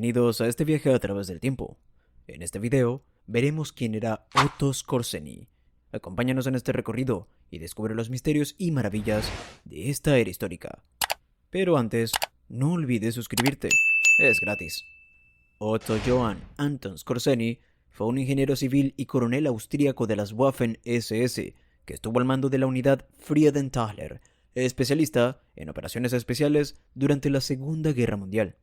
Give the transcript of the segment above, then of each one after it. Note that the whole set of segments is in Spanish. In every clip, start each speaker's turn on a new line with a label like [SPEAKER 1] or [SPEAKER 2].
[SPEAKER 1] Bienvenidos a este viaje a través del tiempo. En este video veremos quién era Otto Skorzeny. Acompáñanos en este recorrido y descubre los misterios y maravillas de esta era histórica. Pero antes, no olvides suscribirte, es gratis. Otto Johann Anton Skorzeny fue un ingeniero civil y coronel austríaco de las Waffen-SS que estuvo al mando de la unidad Friedenthaler, especialista en operaciones especiales durante la Segunda Guerra Mundial.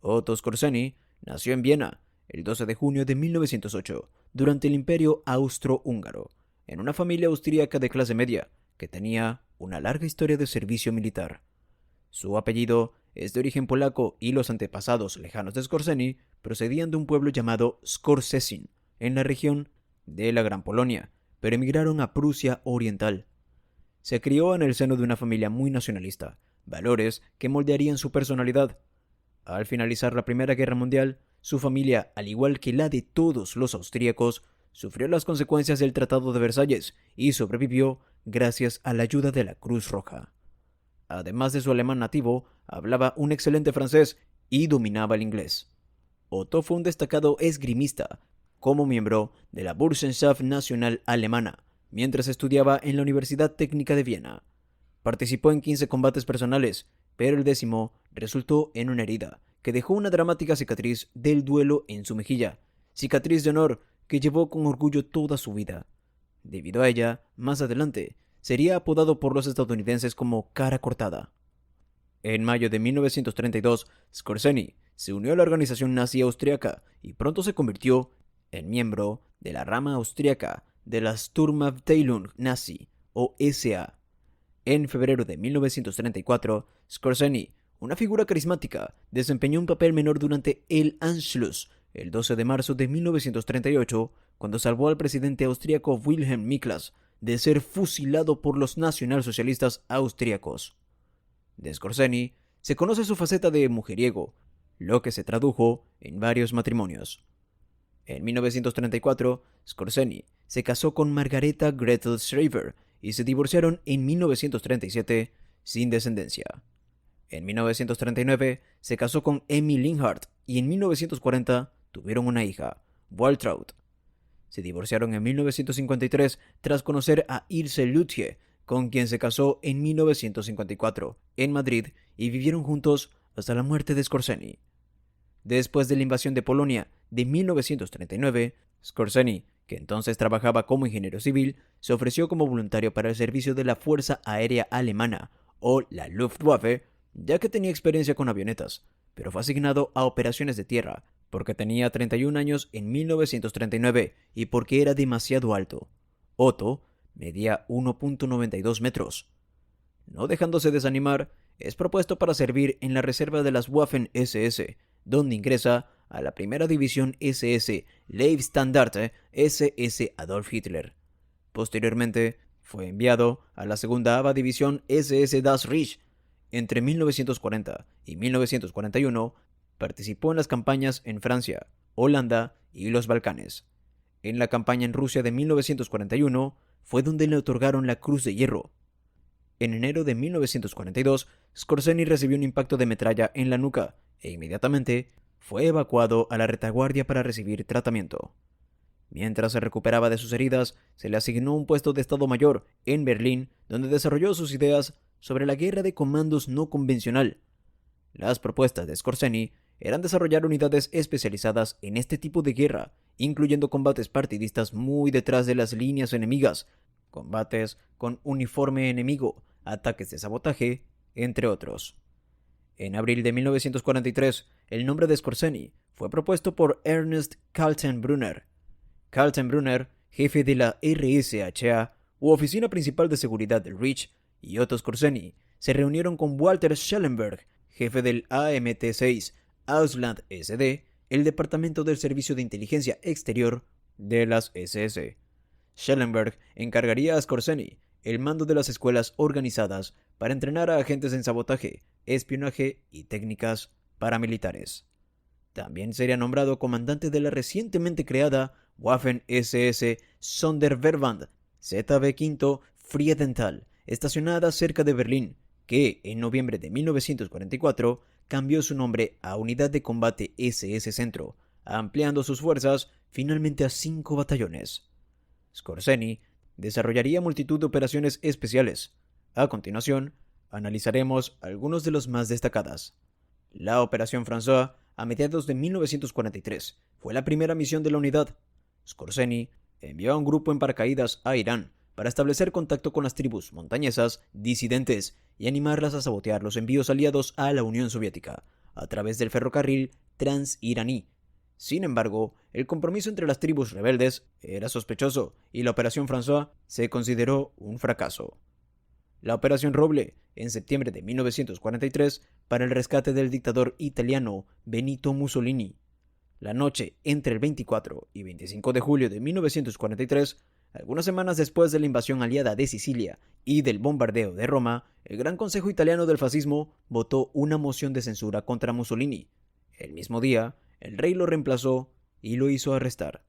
[SPEAKER 1] Otto Skorzeny nació en Viena el 12 de junio de 1908 durante el Imperio Austrohúngaro, en una familia austríaca de clase media que tenía una larga historia de servicio militar. Su apellido es de origen polaco y los antepasados lejanos de Skorzeny procedían de un pueblo llamado Skorzecin, en la región de la Gran Polonia, pero emigraron a Prusia Oriental. Se crió en el seno de una familia muy nacionalista, valores que moldearían su personalidad. Al finalizar la Primera Guerra Mundial, su familia, al igual que la de todos los austríacos, sufrió las consecuencias del Tratado de Versalles y sobrevivió gracias a la ayuda de la Cruz Roja. Además de su alemán nativo, hablaba un excelente francés y dominaba el inglés. Otto fue un destacado esgrimista, como miembro de la Burschenschaft Nacional Alemana, mientras estudiaba en la Universidad Técnica de Viena. Participó en 15 combates personales, pero el 10º resultó en una herida, que dejó una dramática cicatriz del duelo en su mejilla, cicatriz de honor que llevó con orgullo toda su vida. Debido a ella, más adelante, sería apodado por los estadounidenses como cara cortada. En mayo de 1932, Skorzeny se unió a la organización nazi austríaca y pronto se convirtió en miembro de la rama austríaca de la Sturmabteilung Nazi, o SA. En febrero de 1934, Skorzeny, una figura carismática, desempeñó un papel menor durante el Anschluss, el 12 de marzo de 1938, cuando salvó al presidente austríaco Wilhelm Miklas de ser fusilado por los nacionalsocialistas austríacos. De Skorzeny se conoce su faceta de mujeriego, lo que se tradujo en varios matrimonios. En 1934, Skorzeny se casó con Margareta Gretel Schreiber y se divorciaron en 1937 sin descendencia. En 1939 se casó con Emmy Linhardt y en 1940 tuvieron una hija, Waltraud. Se divorciaron en 1953 tras conocer a Ilse Lütje, con quien se casó en 1954 en Madrid y vivieron juntos hasta la muerte de Skorzeny. Después de la invasión de Polonia de 1939, Skorzeny, que entonces trabajaba como ingeniero civil, se ofreció como voluntario para el servicio de la Fuerza Aérea Alemana, o la Luftwaffe, ya que tenía experiencia con avionetas, pero fue asignado a operaciones de tierra, porque tenía 31 años en 1939 y porque era demasiado alto. Otto medía 1.92 metros. No dejándose desanimar, es propuesto para servir en la reserva de las Waffen-SS, donde ingresa a la primera división SS Leibstandarte SS Adolf Hitler. Posteriormente, fue enviado a la segunda ABA división SS Das Reich. Entre 1940 y 1941, participó en las campañas en Francia, Holanda y los Balcanes. En la campaña en Rusia de 1941 fue donde le otorgaron la Cruz de Hierro. En enero de 1942, Skorzeny recibió un impacto de metralla en la nuca e inmediatamente fue evacuado a la retaguardia para recibir tratamiento. Mientras se recuperaba de sus heridas, se le asignó un puesto de Estado Mayor en Berlín, donde desarrolló sus ideas sobre la guerra de comandos no convencional. Las propuestas de Skorzeny eran desarrollar unidades especializadas en este tipo de guerra, incluyendo combates partidistas muy detrás de las líneas enemigas, combates con uniforme enemigo, ataques de sabotaje, entre otros. En abril de 1943, el nombre de Skorzeny fue propuesto por Ernst Kaltenbrunner. Kaltenbrunner, jefe de la RSHA, u Oficina Principal de Seguridad del Reich, y Otto Skorzeny se reunieron con Walter Schellenberg, jefe del AMT-6 Ausland SD, el Departamento del Servicio de Inteligencia Exterior de las SS. Schellenberg encargaría a Skorzeny el mando de las escuelas organizadas para entrenar a agentes en sabotaje, espionaje y técnicas paramilitares. También sería nombrado comandante de la recientemente creada Waffen-SS Sonderverband ZB V Friedenthal, estacionada cerca de Berlín, que en noviembre de 1944 cambió su nombre a Unidad de Combate SS Centro, ampliando sus fuerzas finalmente a 5 batallones. Skorzeny desarrollaría multitud de operaciones especiales. A continuación, analizaremos algunos de los más destacadas. La Operación François, a mediados de 1943, fue la primera misión de la unidad. Skorzeny envió a un grupo en paracaídas a Irán para establecer contacto con las tribus montañesas disidentes y animarlas a sabotear los envíos aliados a la Unión Soviética a través del ferrocarril transiraní. Sin embargo, el compromiso entre las tribus rebeldes era sospechoso y la Operación François se consideró un fracaso. La Operación Roble, en septiembre de 1943, para el rescate del dictador italiano Benito Mussolini. La noche entre el 24 y 25 de julio de 1943, algunas semanas después de la invasión aliada de Sicilia y del bombardeo de Roma, el Gran Consejo Italiano del Fascismo votó una moción de censura contra Mussolini. El mismo día, el rey lo reemplazó y lo hizo arrestar.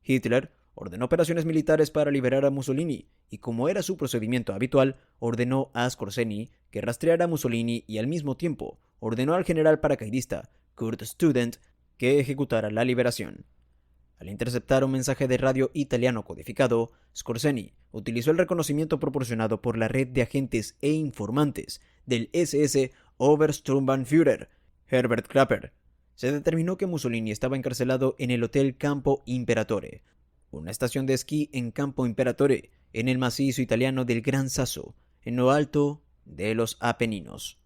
[SPEAKER 1] Hitler ordenó operaciones militares para liberar a Mussolini y, como era su procedimiento habitual, ordenó a Skorzeny que rastreara a Mussolini y al mismo tiempo ordenó al general paracaidista Kurt Student que ejecutara la liberación. Al interceptar un mensaje de radio italiano codificado, Skorzeny utilizó el reconocimiento proporcionado por la red de agentes e informantes del SS Obersturmbannführer Herbert Klaper. Se determinó que Mussolini estaba encarcelado en el Hotel Campo Imperatore, una estación de esquí en Campo Imperatore, en el macizo italiano del Gran Sasso, en lo alto de los Apeninos.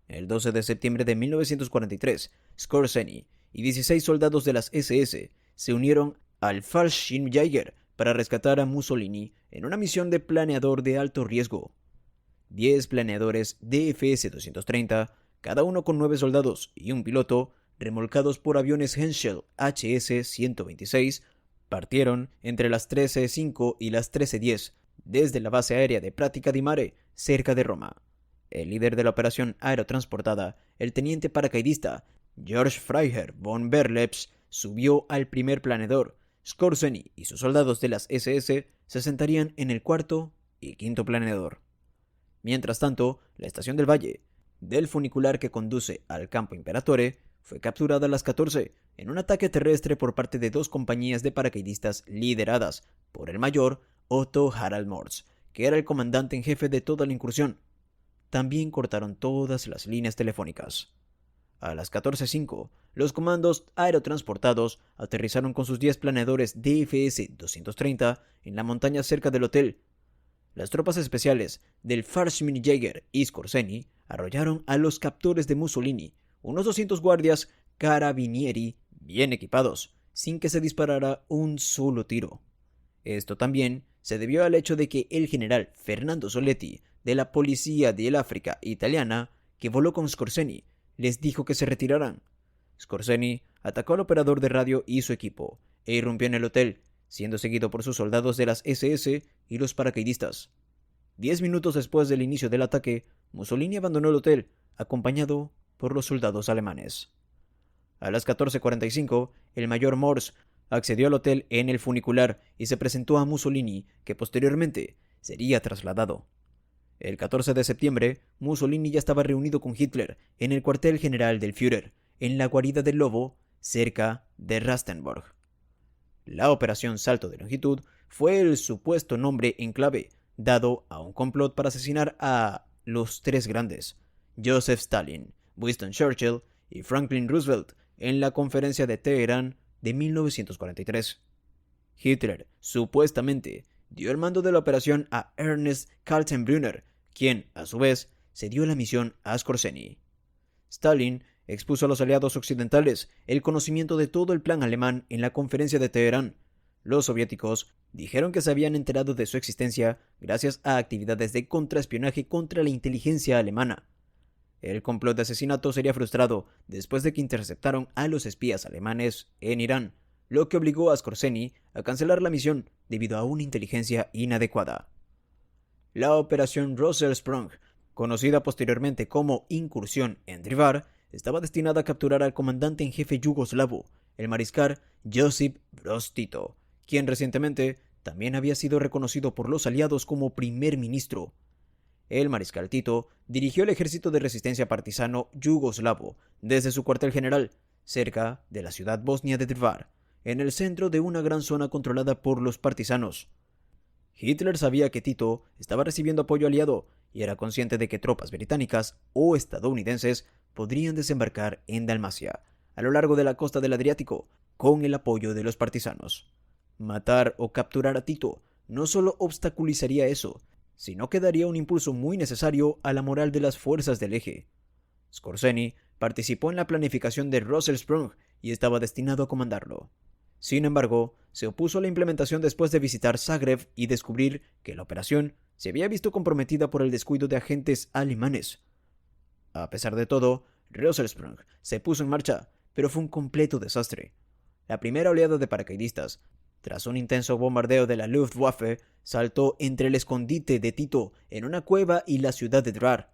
[SPEAKER 1] El 12 de septiembre de 1943, Skorzeny y 16 soldados de las SS se unieron al Fallschirmjäger para rescatar a Mussolini en una misión de planeador de alto riesgo. 10 planeadores DFS-230, cada uno con 9 soldados y un piloto, remolcados por aviones Henschel HS-126, partieron entre las 13:05 y las 13:10 desde la base aérea de Pratica di Mare, cerca de Roma. El líder de la operación aerotransportada, el teniente paracaidista Georg Freiherr von Berlepsch, subió al primer planeador. Skorzeny y sus soldados de las SS se sentarían en el cuarto y quinto planeador. Mientras tanto, la estación del Valle, del funicular que conduce al Campo Imperatore, fue capturada a las 14 en un ataque terrestre por parte de 2 compañías de paracaidistas lideradas por el mayor Otto Harald Morse, que era el comandante en jefe de toda la incursión. También cortaron todas las líneas telefónicas. A las 14:05, los comandos aerotransportados aterrizaron con sus 10 planeadores DFS-230 en la montaña cerca del hotel. Las tropas especiales del Fallschirmjäger y Skorzeny arrollaron a los captores de Mussolini, unos 200 guardias carabinieri bien equipados, sin que se disparara un solo tiro. Esto también se debió al hecho de que el general Fernando Soletti, de la Policía del África Italiana, que voló con Skorzeny, les dijo que se retiraran. Skorzeny atacó al operador de radio y su equipo, e irrumpió en el hotel, siendo seguido por sus soldados de las SS y los paracaidistas. 10 minutos después del inicio del ataque, Mussolini abandonó el hotel, acompañado por los soldados alemanes. A las 14:45, el mayor Morse accedió al hotel en el funicular y se presentó a Mussolini, que posteriormente sería trasladado. El 14 de septiembre, Mussolini ya estaba reunido con Hitler en el cuartel general del Führer, en la guarida del Lobo, cerca de Rastenburg. La Operación Salto de Longitud fue el supuesto nombre en clave dado a un complot para asesinar a los 3 grandes, Joseph Stalin, Winston Churchill y Franklin Roosevelt, en la conferencia de Teherán de 1943. Hitler, supuestamente, dio el mando de la operación a Ernst Kaltenbrunner, quien, a su vez, cedió la misión a Skorzeny. Stalin expuso a los aliados occidentales el conocimiento de todo el plan alemán en la conferencia de Teherán. Los soviéticos dijeron que se habían enterado de su existencia gracias a actividades de contraespionaje contra la inteligencia alemana. El complot de asesinato sería frustrado después de que interceptaron a los espías alemanes en Irán, lo que obligó a Skorzeny a cancelar la misión debido a una inteligencia inadecuada. La Operación Rosersprung, conocida posteriormente como Incursión en Drvar, estaba destinada a capturar al comandante en jefe yugoslavo, el mariscal Josip Broz Tito, quien recientemente también había sido reconocido por los aliados como primer ministro. el mariscal Tito dirigió el ejército de resistencia partisano yugoslavo desde su cuartel general, cerca de la ciudad bosnia de Drvar, en el centro de una gran zona controlada por los partisanos. Hitler sabía que Tito estaba recibiendo apoyo aliado y era consciente de que tropas británicas o estadounidenses podrían desembarcar en Dalmacia, a lo largo de la costa del Adriático, con el apoyo de los partisanos. Matar o capturar a Tito no solo obstaculizaría eso, sino que daría un impulso muy necesario a la moral de las fuerzas del eje. Skorzeny participó en la planificación de Rosselsprung y estaba destinado a comandarlo. Sin embargo, se opuso a la implementación después de visitar Zagreb y descubrir que la operación se había visto comprometida por el descuido de agentes alemanes. A pesar de todo, Rosselsprung se puso en marcha, pero fue un completo desastre. La primera oleada de paracaidistas, tras un intenso bombardeo de la Luftwaffe, saltó entre el escondite de Tito en una cueva y la ciudad de Drvar.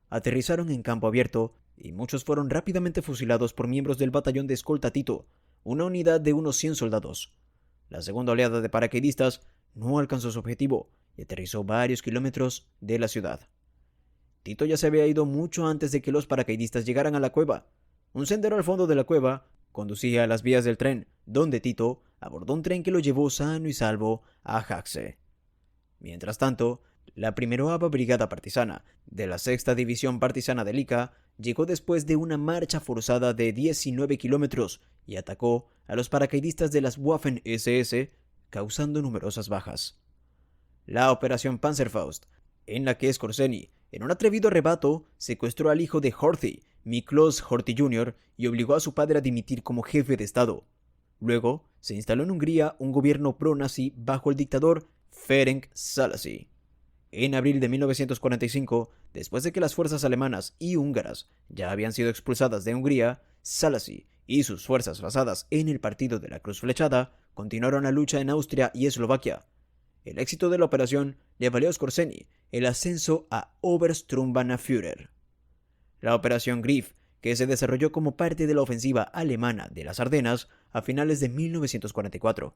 [SPEAKER 1] Aterrizaron en campo abierto y muchos fueron rápidamente fusilados por miembros del batallón de escolta Tito, una unidad de unos 100 soldados. La segunda oleada de paracaidistas no alcanzó su objetivo y aterrizó varios kilómetros de la ciudad. Tito ya se había ido mucho antes de que los paracaidistas llegaran a la cueva. Un sendero al fondo de la cueva conducía a las vías del tren, donde Tito abordó un tren que lo llevó sano y salvo a Haxe. Mientras tanto, la 1ª Brigada Partisana de la 6ª División Partisana de Lika llegó después de una marcha forzada de 19 kilómetros y atacó a los paracaidistas de las Waffen-SS, causando numerosas bajas. La Operación Panzerfaust, en la que Skorzeny, en un atrevido arrebato, secuestró al hijo de Horthy, Miklos Horthy Jr., y obligó a su padre a dimitir como jefe de Estado. Luego, se instaló en Hungría un gobierno pro-nazi bajo el dictador Ferenc Szálasi. En abril de 1945, después de que las fuerzas alemanas y húngaras ya habían sido expulsadas de Hungría, Szálasi y sus fuerzas basadas en el Partido de la Cruz Flechada continuaron la lucha en Austria y Eslovaquia. El éxito de la operación le valió a Skorzeny el ascenso a Obersturmbannführer. La Operación Griff, que se desarrolló como parte de la ofensiva alemana de las Ardenas a finales de 1944.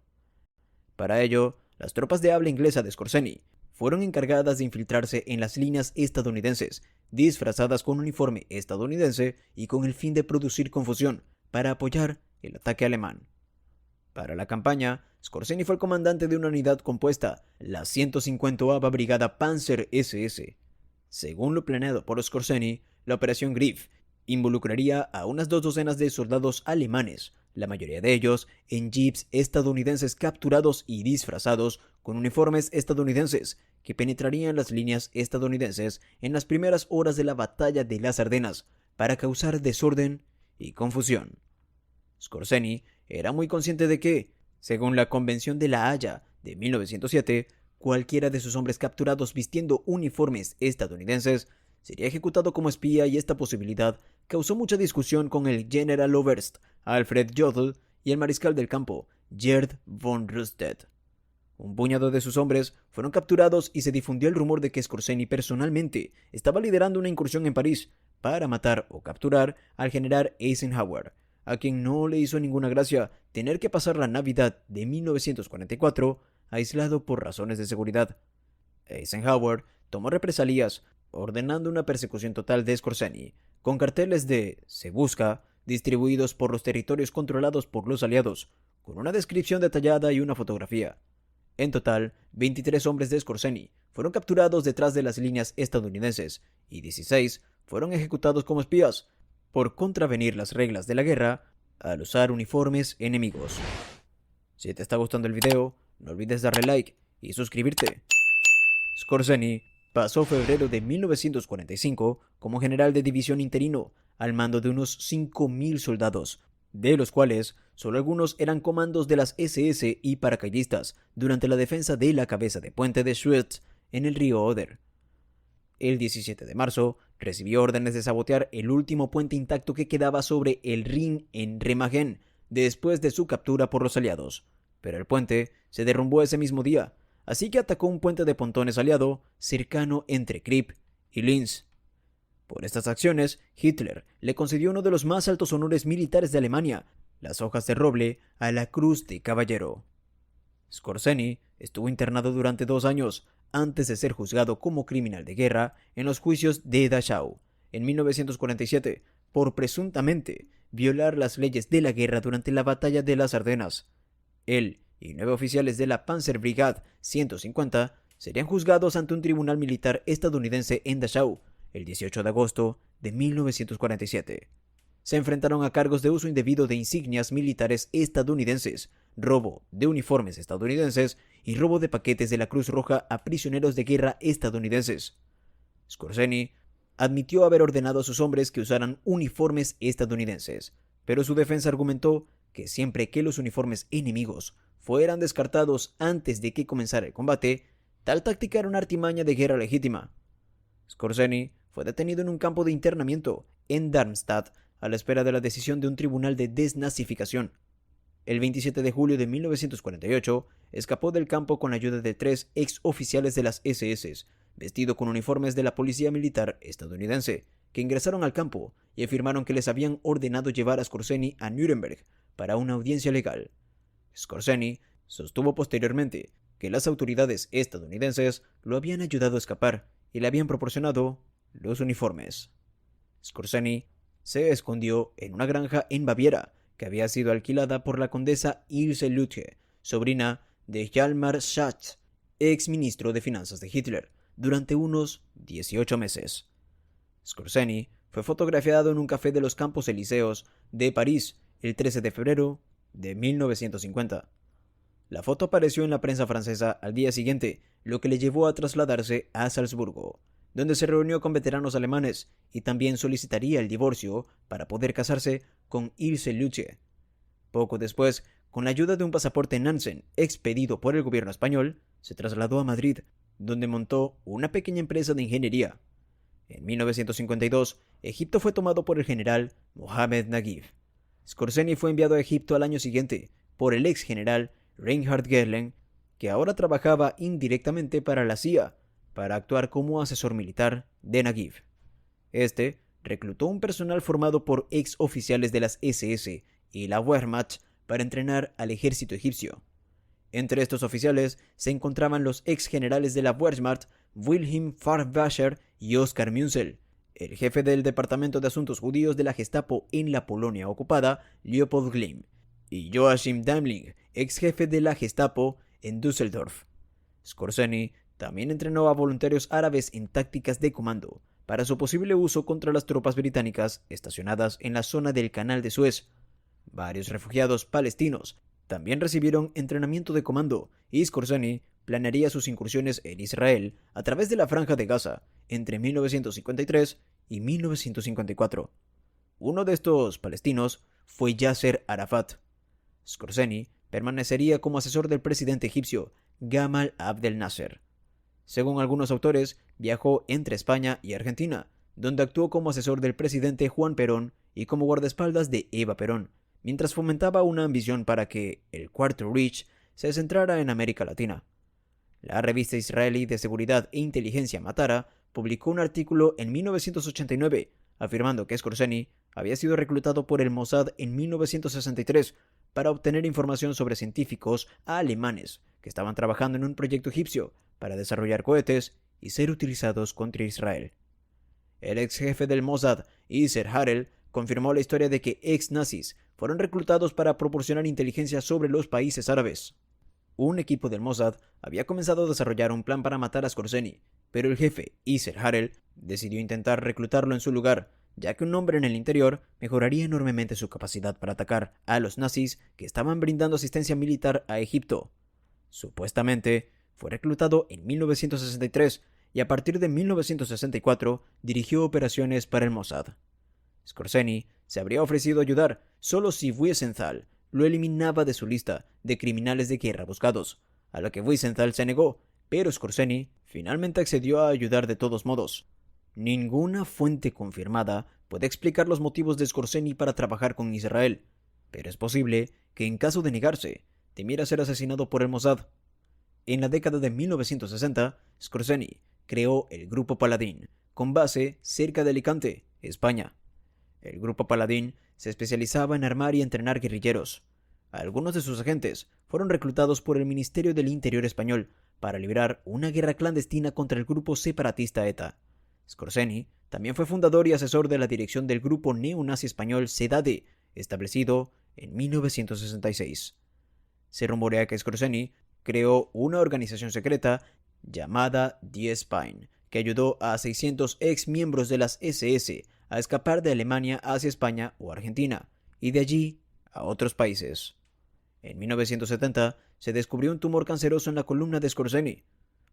[SPEAKER 1] Para ello, las tropas de habla inglesa de Skorzeny fueron encargadas de infiltrarse en las líneas estadounidenses, disfrazadas con uniforme estadounidense y con el fin de producir confusión para apoyar el ataque alemán. Para la campaña, Skorzeny fue el comandante de una unidad compuesta, la 150ª Brigada Panzer SS. Según lo planeado por Skorzeny, la Operación Griff involucraría a unas 2 docenas de soldados alemanes, la mayoría de ellos en jeeps estadounidenses capturados y disfrazados con uniformes estadounidenses, que penetrarían las líneas estadounidenses en las primeras horas de la batalla de las Ardenas para causar desorden y confusión. Skorzeny era muy consciente de que, según la Convención de La Haya de 1907, cualquiera de sus hombres capturados vistiendo uniformes estadounidenses sería ejecutado como espía, y esta posibilidad causó mucha discusión con el Generaloberst Alfred Jodl y el mariscal del campo Gerd von Rundstedt. Un puñado de sus hombres fueron capturados y se difundió el rumor de que Skorzeny personalmente estaba liderando una incursión en París para matar o capturar al general Eisenhower, a quien no le hizo ninguna gracia tener que pasar la Navidad de 1944 aislado por razones de seguridad. Eisenhower tomó represalias, ordenando una persecución total de Skorzeny, con carteles de "Se busca" distribuidos por los territorios controlados por los aliados, con una descripción detallada y una fotografía. En total, 23 hombres de Skorzeny fueron capturados detrás de las líneas estadounidenses y 16 fueron ejecutados como espías por contravenir las reglas de la guerra al usar uniformes enemigos. Si te está gustando el video, no olvides darle like y suscribirte. Skorzeny pasó febrero de 1945 como general de división interino al mando de unos 5.000 soldados, de los cuales solo algunos eran comandos de las SS y paracaidistas durante la defensa de la cabeza de puente de Schwedt en el río Oder. El 17 de marzo recibió órdenes de sabotear el último puente intacto que quedaba sobre el Rin en Remagen después de su captura por los aliados, pero el puente se derrumbó ese mismo día, así que atacó un puente de pontones aliado cercano entre Kripp y Linz. Por estas acciones, Hitler le concedió uno de los más altos honores militares de Alemania, las hojas de roble a la Cruz de Caballero. Skorzeny estuvo internado durante 2 años, antes de ser juzgado como criminal de guerra en los juicios de Dachau en 1947 por presuntamente violar las leyes de la guerra durante la batalla de las Ardenas. Él y 9 oficiales de la Panzerbrigade 150 serían juzgados ante un tribunal militar estadounidense en Dachau el 18 de agosto de 1947. Se enfrentaron a cargos de uso indebido de insignias militares estadounidenses, robo de uniformes estadounidenses y robo de paquetes de la Cruz Roja a prisioneros de guerra estadounidenses. Skorzeny admitió haber ordenado a sus hombres que usaran uniformes estadounidenses, pero su defensa argumentó que siempre que los uniformes enemigos fueran descartados antes de que comenzara el combate, tal táctica era una artimaña de guerra legítima. Skorzeny fue detenido en un campo de internamiento en Darmstadt a la espera de la decisión de un tribunal de desnazificación. El 27 de julio de 1948 escapó del campo con la ayuda de 3 ex oficiales de las SS, vestido con uniformes de la policía militar estadounidense, que ingresaron al campo y afirmaron que les habían ordenado llevar a Skorzeny a Nuremberg para una audiencia legal. Skorzeny sostuvo posteriormente que las autoridades estadounidenses lo habían ayudado a escapar y le habían proporcionado los uniformes. Skorzeny se escondió en una granja en Baviera que había sido alquilada por la condesa Ilse Lütke, sobrina de Hjalmar Schacht, ex ministro de Finanzas de Hitler, durante unos 18 meses. Skorzeny fue fotografiado en un café de los Campos Elíseos de París el 13 de febrero de 1950. La foto apareció en la prensa francesa al día siguiente, lo que le llevó a trasladarse a Salzburgo, donde se reunió con veteranos alemanes y también solicitaría el divorcio para poder casarse con Ilse Lütke. Poco después, con la ayuda de un pasaporte Nansen expedido por el gobierno español, se trasladó a Madrid, donde montó una pequeña empresa de ingeniería. En 1952, Egipto fue tomado por el general Mohamed Naguib. Skorzeny fue enviado a Egipto al año siguiente por el ex general Reinhard Gerlen, que ahora trabajaba indirectamente para la CIA, para actuar como asesor militar de Naguib. Este reclutó un personal formado por ex oficiales de las SS y la Wehrmacht para entrenar al ejército egipcio. Entre estos oficiales se encontraban los ex generales de la Wehrmacht Wilhelm Farnbacher y Oskar Münzel, el jefe del Departamento de Asuntos Judíos de la Gestapo en la Polonia ocupada, Leopold Glim, y Joachim Daimling, ex jefe de la Gestapo en Düsseldorf. Skorzeny también entrenó a voluntarios árabes en tácticas de comando para su posible uso contra las tropas británicas estacionadas en la zona del Canal de Suez. Varios refugiados palestinos también recibieron entrenamiento de comando y Skorzeny planearía sus incursiones en Israel a través de la Franja de Gaza entre 1953 y 1954. Uno de estos palestinos fue Yasser Arafat. Skorzeny permanecería como asesor del presidente egipcio Gamal Abdel Nasser. Según algunos autores, viajó entre España y Argentina, donde actuó como asesor del presidente Juan Perón y como guardaespaldas de Eva Perón, mientras fomentaba una ambición para que el Cuarto Reich se centrara en América Latina. La revista israelí de seguridad e inteligencia Matara publicó un artículo en 1989 afirmando que Skorzeny había sido reclutado por el Mossad en 1963 para obtener información sobre científicos alemanes que estaban trabajando en un proyecto egipcio para desarrollar cohetes y ser utilizados contra Israel. El ex jefe del Mossad, Iser Harel, confirmó la historia de que ex nazis fueron reclutados para proporcionar inteligencia sobre los países árabes. Un equipo del Mossad había comenzado a desarrollar un plan para matar a Skorzeny, pero el jefe, Iser Harel, decidió intentar reclutarlo en su lugar, ya que un hombre en el interior mejoraría enormemente su capacidad para atacar a los nazis que estaban brindando asistencia militar a Egipto. Supuestamente, fue reclutado en 1963 y a partir de 1964 dirigió operaciones para el Mossad. Skorzeny se habría ofrecido ayudar solo si Wiesenthal lo eliminaba de su lista de criminales de guerra buscados, a lo que Wiesenthal se negó, pero Skorzeny finalmente accedió a ayudar de todos modos. Ninguna fuente confirmada puede explicar los motivos de Skorzeny para trabajar con Israel, pero es posible que en caso de negarse, temiera ser asesinado por el Mossad. En la década de 1960, Skorzeny creó el Grupo Paladín, con base cerca de Alicante, España. El Grupo Paladín se especializaba en armar y entrenar guerrilleros. Algunos de sus agentes fueron reclutados por el Ministerio del Interior español para librar una guerra clandestina contra el grupo separatista ETA. Skorzeny también fue fundador y asesor de la dirección del grupo neonazi español SEDADE, establecido en 1966. Se rumorea que Skorzeny creó una organización secreta llamada Die Spine, que ayudó a 600 ex miembros de las SS a escapar de Alemania hacia España o Argentina, y de allí a otros países. En 1970 se descubrió un tumor canceroso en la columna de Skorzeny.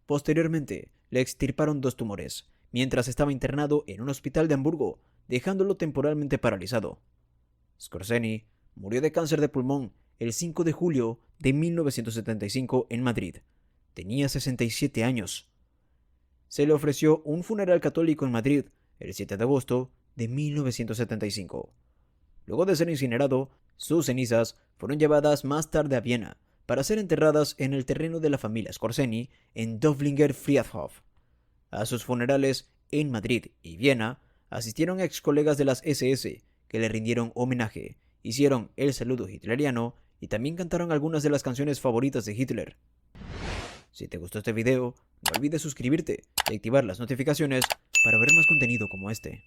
[SPEAKER 1] Posteriormente, le extirparon 2 tumores, mientras estaba internado en un hospital de Hamburgo, dejándolo temporalmente paralizado. Skorzeny murió de cáncer de pulmón el 5 de julio de 1975 en Madrid. Tenía 67 años. Se le ofreció un funeral católico en Madrid el 7 de agosto de 1975. Luego de ser incinerado, sus cenizas fueron llevadas más tarde a Viena para ser enterradas en el terreno de la familia Skorzeny en Döblinger Friedhof. A sus funerales en Madrid y Viena asistieron ex colegas de las SS que le rindieron homenaje, hicieron el saludo hitleriano y también cantaron algunas de las canciones favoritas de Hitler. Si te gustó este video, no olvides suscribirte y activar las notificaciones para ver más contenido como este.